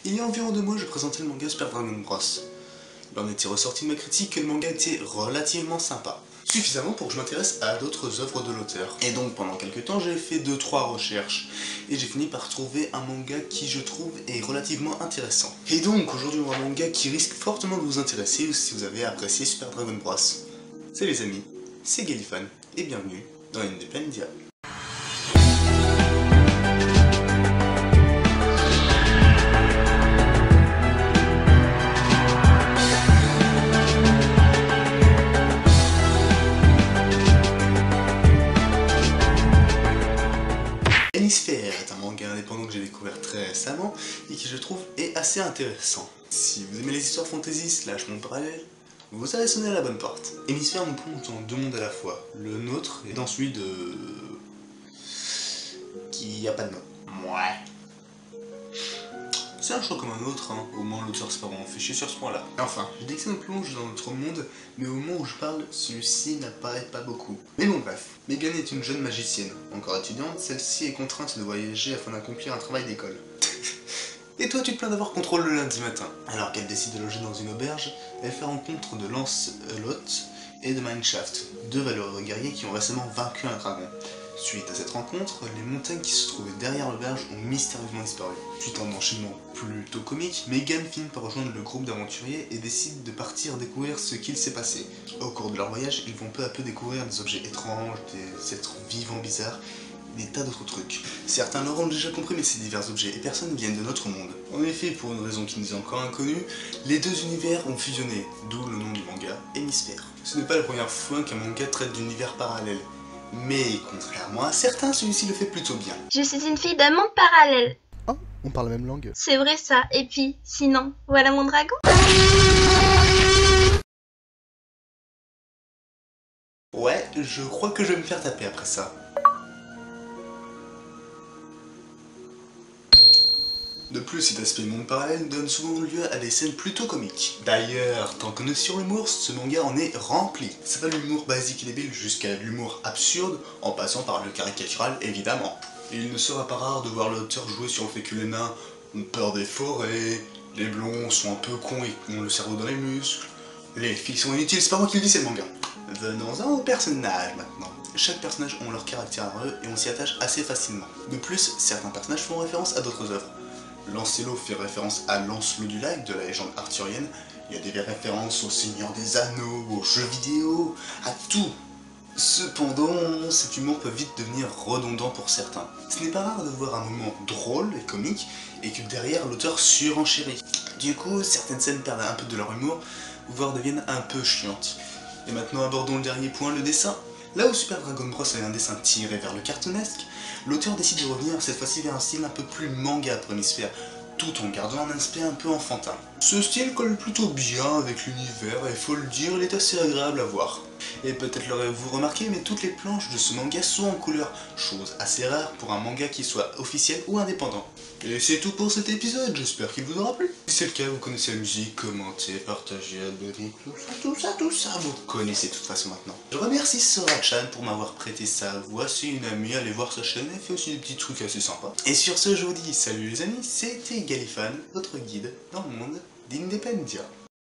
Il y a environ 2 mois, je présentais le manga Super Dragon Bros. Il en était ressorti de ma critique que le manga était relativement sympa. Suffisamment pour que je m'intéresse à d'autres œuvres de l'auteur. Et donc pendant quelques temps, j'ai fait 2-3 recherches. Et j'ai fini par trouver un manga qui je trouve est relativement intéressant. Et donc aujourd'hui on voit un manga qui risque fortement de vous intéresser si vous avez apprécié Super Dragon Bros. Salut les amis, c'est Galifan et bienvenue dans Independia. Hémisphère est un manga indépendant que j'ai découvert très récemment et qui je trouve est assez intéressant. Si vous aimez les histoires fantasy / monde parallèle, vous avez sonné à la bonne porte. Hémisphère nous plonge dans 2 mondes à la fois, le nôtre et dans celui de... qui a pas de nom. Ouais. C'est un choix comme un autre, hein. Au moins l'auteur s'est pas vraiment fait chier sur ce point-là. Enfin, je dis que ça nous plonge dans notre monde, mais au moment où je parle, celui-ci n'apparaît pas beaucoup. Mais bon bref, Megan est une jeune magicienne. Encore étudiante, celle-ci est contrainte de voyager afin d'accomplir un travail d'école. Et toi tu te plains d'avoir contrôle le lundi matin. Alors qu'elle décide de loger dans une auberge, elle fait rencontre de Lancelot et de Mineshaft, 2 valeureux guerriers qui ont récemment vaincu un dragon. Suite à cette rencontre, les montagnes qui se trouvaient derrière l'auberge ont mystérieusement disparu. Suite à un enchaînement plutôt comique, Megan finit par rejoindre le groupe d'aventuriers et décide de partir découvrir ce qu'il s'est passé. Au cours de leur voyage, ils vont peu à peu découvrir des objets étranges, des êtres vivants bizarres, des tas d'autres trucs. Certains l'auront déjà compris, mais ces divers objets et personnes viennent de notre monde. En effet, pour une raison qui nous est encore inconnue, les 2 univers ont fusionné, d'où le nom du manga, Hémisphère. Ce n'est pas la première fois qu'un manga traite d'univers parallèles. Mais contrairement à certains, celui-ci le fait plutôt bien. Je suis une fille d'un monde parallèle. Oh, on parle la même langue. C'est vrai ça, et puis, sinon, voilà mon dragon. Ouais, je crois que je vais me faire taper après ça. De plus, cet aspect monde parallèle donne souvent lieu à des scènes plutôt comiques. D'ailleurs, tant qu'on est sur l'humour, ce manga en est rempli. Ça va de l'humour basique et débile jusqu'à l'humour absurde, en passant par le caricatural évidemment. Et il ne sera pas rare de voir l'auteur jouer sur le fait que les nains ont peur des forêts, les blonds sont un peu cons et ont le cerveau dans les muscles, les filles sont inutiles, c'est pas moi qui le dis, c'est le manga. Venons-en aux personnages maintenant. Chaque personnage ont leur caractère à eux et on s'y attache assez facilement. De plus, certains personnages font référence à d'autres œuvres. Lancelot fait référence à Lancelot du Lac de la légende arthurienne, il y a des références au Seigneur des Anneaux, aux jeux vidéo, à tout. Cependant, cet humour peut vite devenir redondant pour certains. Ce n'est pas rare de voir un moment drôle et comique, et que derrière l'auteur surenchérit. Du coup, certaines scènes perdent un peu de leur humour, voire deviennent un peu chiantes. Et maintenant abordons le dernier point, le dessin. Là où Super Dragon Bros avait un dessin tiré vers le cartoonesque, l'auteur décide de revenir cette fois-ci vers un style un peu plus manga pour Hémisphère, tout en gardant un aspect un peu enfantin. Ce style colle plutôt bien avec l'univers et faut le dire, il est assez agréable à voir. Et peut-être l'aurez-vous remarqué, mais toutes les planches de ce manga sont en couleur, chose assez rare pour un manga qui soit officiel ou indépendant. Et c'est tout pour cet épisode, j'espère qu'il vous aura plu. Si c'est le cas, vous connaissez la musique, commentez, partagez, abonnez-vous, tout ça, vous connaissez de toute façon maintenant. Je remercie Sora-chan pour m'avoir prêté sa voix, c'est une amie, allez voir sa chaîne, elle fait aussi des petits trucs assez sympas. Et sur ce, je vous dis salut les amis, c'était Galifan, votre guide dans le monde d'Independia.